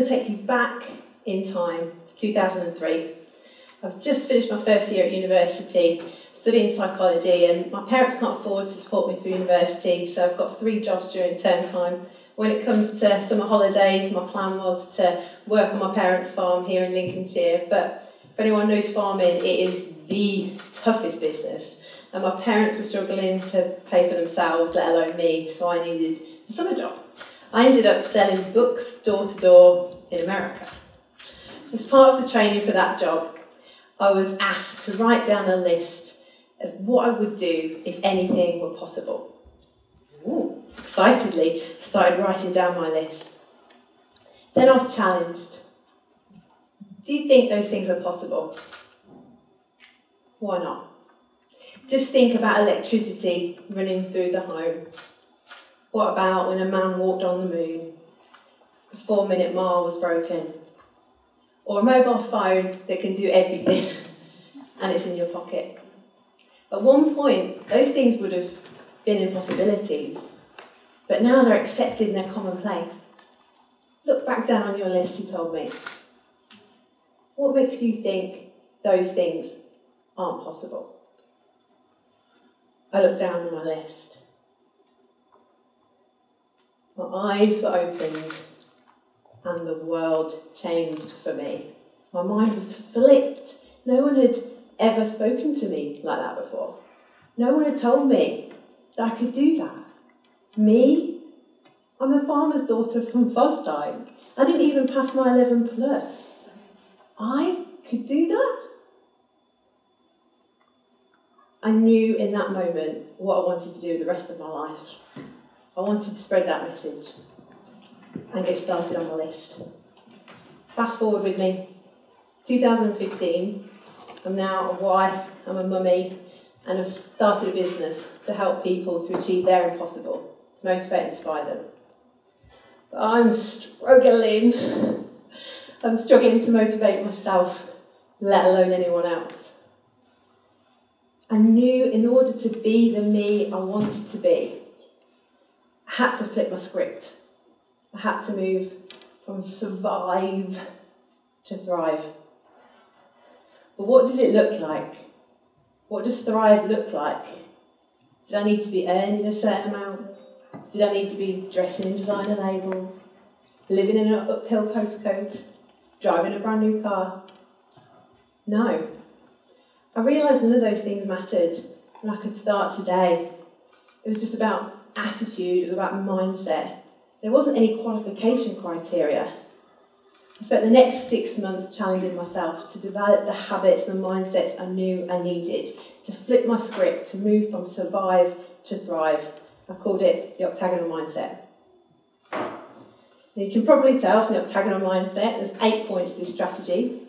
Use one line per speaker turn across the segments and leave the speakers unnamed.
to take you back in time to 2003. I've just finished my first year at university, studying psychology, and my parents can't afford to support me through university, so I've got 3 jobs during term time. When it comes to summer holidays, my plan was to work on my parents' farm here in Lincolnshire, but if anyone knows farming, it is the toughest business, and my parents were struggling to pay for themselves, let alone me, so I needed a summer job. I ended up selling books door to door in America. As part of the training for that job, I was asked to write down a list of what I would do if anything were possible. Ooh, excitedly started writing down my list. Then I was challenged. Do you think those things are possible? Why not? Just think about electricity running through the home. What about when a man walked on the moon? The 4-minute mile was broken. Or a mobile phone that can do everything and it's in your pocket. At one point, those things would have been impossibilities, but now they're accepted and they're commonplace. Look back down on your list, he told me. What makes you think those things aren't possible? I looked down on my list. My eyes were opened and the world changed for me. My mind was flipped. No one had ever spoken to me like that before. No one had told me that I could do that. Me? I'm a farmer's daughter from Fosdyke. I didn't even pass my 11 plus. I could do that? I knew in that moment what I wanted to do the rest of my life. I wanted to spread that message and get started on the list. Fast forward with me. 2015, I'm now a wife, I'm a mummy, and I've started a business to help people to achieve their impossible, to motivate and inspire them. But I'm struggling. I'm struggling to motivate myself, let alone anyone else. I knew in order to be the me I wanted to be, I had to flip my script. I had to move from survive to thrive. But what did it look like? What does thrive look like? Did I need to be earning a certain amount? Did I need to be dressing in designer labels? Living in an uphill postcode? Driving a brand new car? No. I realised none of those things mattered, and I could start today. It was just about attitude, it was about mindset. There wasn't any qualification criteria. I spent the next 6 months challenging myself to develop the habits and the mindsets I knew I needed, to flip my script, to move from survive to thrive. I called it the octagonal mindset. Now you can probably tell from the octagonal mindset, there's 8 points to this strategy.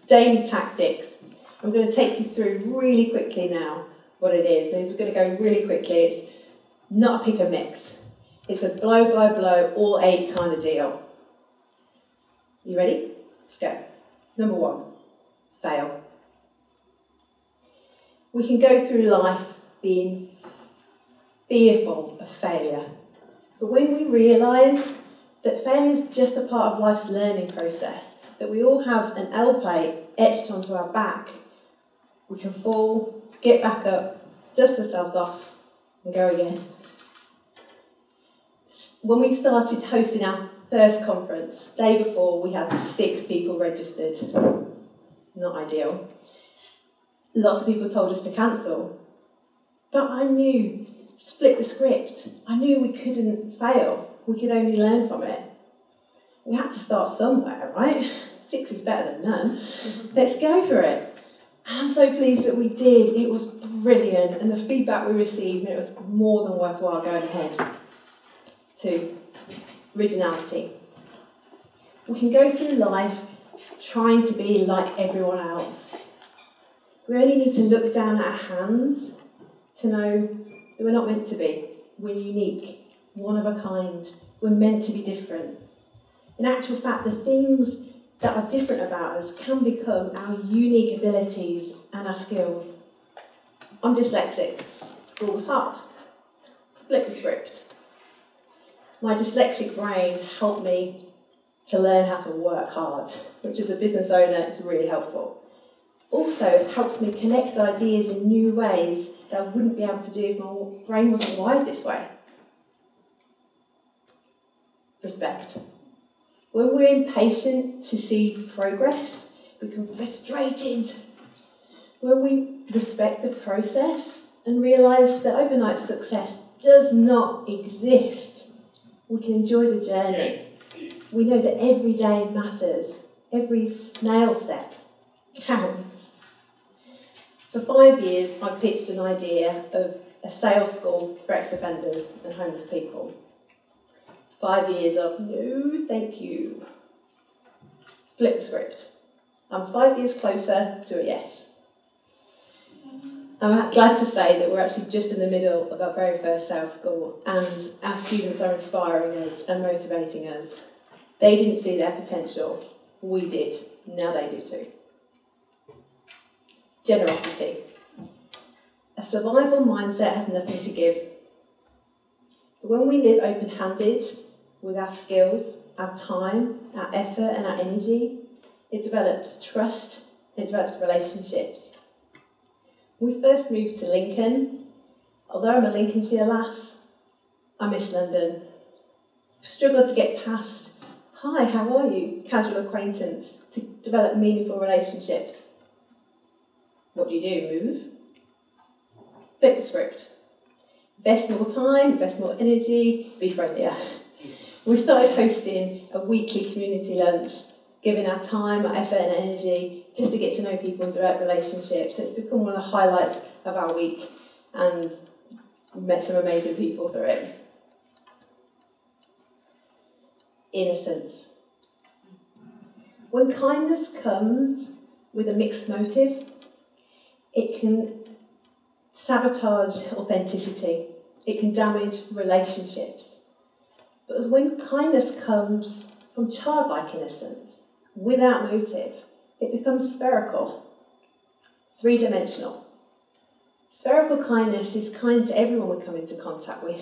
Daily tactics. I'm going to take you through really quickly now what it is. So we're going to go really quickly. It's not a pick and mix. It's a blow by blow, all 8 kind of deal. You ready? Let's go. Number 1, fail. We can go through life being fearful of failure. But when we realise that failure is just a part of life's learning process, that we all have an L plate etched onto our back, we can fall, get back up, dust ourselves off, and go again. When we started hosting our first conference, day before, we had 6 people registered. Not ideal. Lots of people told us to cancel. But I knew, flip the script. I knew we couldn't fail. We could only learn from it. We had to start somewhere, right? 6 is better than none. Let's go for it. And I'm so pleased that we did. It was brilliant. And the feedback we received, and it was more than worthwhile going ahead. 2, originality. We can go through life trying to be like everyone else. We only need to look down at our hands to know that we're not meant to be. We're unique, one of a kind. We're meant to be different. In actual fact, the things that are different about us can become our unique abilities and our skills. I'm dyslexic. School was hard. Flip the script. My dyslexic brain helped me to learn how to work hard, which as a business owner is really helpful. Also, it helps me connect ideas in new ways that I wouldn't be able to do if my brain wasn't wired this way. Respect. When we're impatient to see progress, we become frustrated. When we respect the process and realise that overnight success does not exist, we can enjoy the journey. We know that every day matters. Every snail step counts. For 5 years, I pitched an idea of a sales school for ex-offenders and homeless people. 5 years of no, thank you. Flip the script. I'm 5 years closer to a yes. I'm glad to say that we're actually just in the middle of our very first sales school, and our students are inspiring us and motivating us. They didn't see their potential. We did. Now they do too. Generosity. A survival mindset has nothing to give. But when we live open-handed with our skills, our time, our effort and our energy, it develops trust, it develops relationships. When we first moved to Lincoln, although I'm a Lincolnshire lass, I miss London. Struggled to get past, hi, how are you, casual acquaintance, to develop meaningful relationships. What do? Move? Flip the script. Invest more time, invest more energy, be friendlier. We started hosting a weekly community lunch, giving our time, our effort and energy just to get to know people and develop relationships. It's become one of the highlights of our week, and we've met some amazing people through it. Innocence. When kindness comes with a mixed motive, it can sabotage authenticity. It can damage relationships. But when kindness comes from childlike innocence, without motive, it becomes spherical, three-dimensional. Spherical kindness is kind to everyone we come into contact with,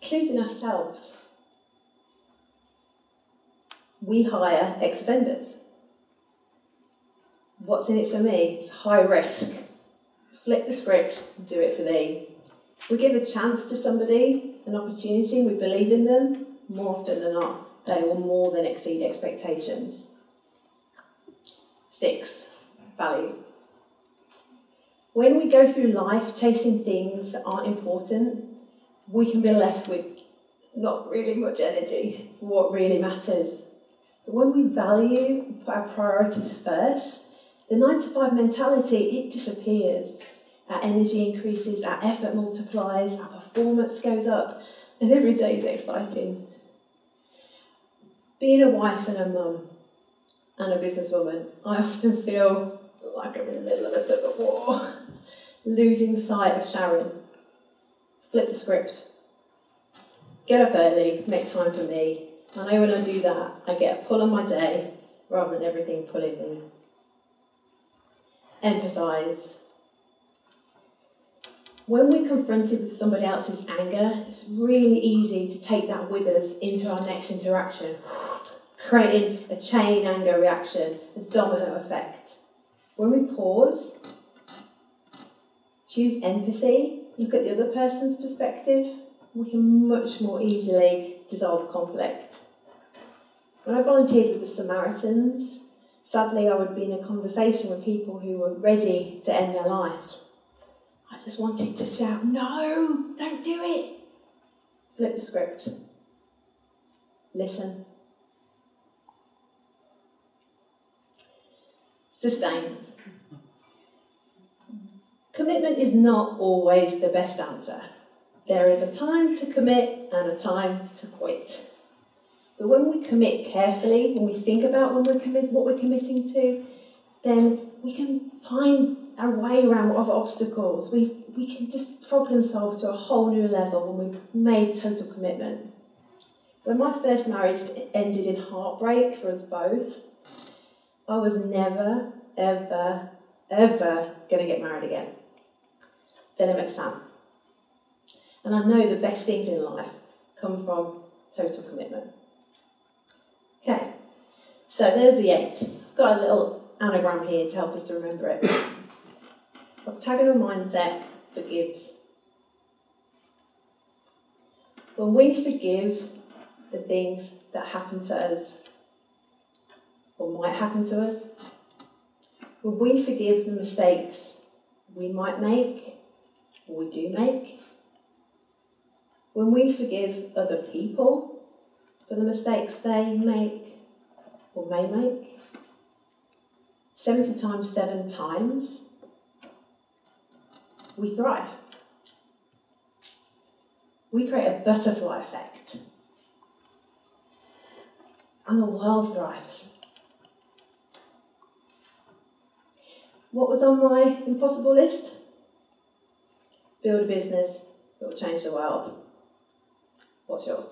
including ourselves. We hire ex-offenders. What's in it for me? It's high risk. Flip the script and do it for thee. We give a chance to somebody, an opportunity, we believe in them, more often than not, they will more than exceed expectations. 6, value. When we go through life chasing things that aren't important, we can be left with not really much energy for what really matters. But when we value and put our priorities first, the 9-to-5 mentality, it disappears. Our energy increases, our effort multiplies, our performance goes up, and every day is exciting. Being a wife and a mum and a businesswoman, I often feel like I'm in the middle of a tug of war, losing sight of Sharron. Flip the script. Get up early, make time for me. I know when I do that, I get a pull on my day rather than everything pulling me. Empathise. When we're confronted with somebody else's anger, it's really easy to take that with us into our next interaction, creating a chain anger reaction, a domino effect. When we pause, choose empathy, look at the other person's perspective, we can much more easily dissolve conflict. When I volunteered with the Samaritans, sadly I would be in a conversation with people who were ready to end their life. I just wanted to shout, no, don't do it. Flip the script. Listen. Sustain. Commitment is not always the best answer. There is a time to commit and a time to quit. But when we commit carefully, when we think about what we're committing to, then we can find our way around other obstacles. We can just problem solve to a whole new level when we've made total commitment. When my first marriage ended in heartbreak for us both, I was never, ever, ever going to get married again. Then I met Sam. And I know the best things in life come from total commitment. Okay, So there's the 8. I've got a little anagram here to help us to remember it. Octagonal mindset forgives. When we forgive the things that happen to us, or might happen to us, when we forgive the mistakes we might make, or we do make, when we forgive other people for the mistakes they make or may make, 70 times 7 times, we thrive. We create a butterfly effect. And the world thrives. What was on my impossible list? Build a business that will change the world. What's yours?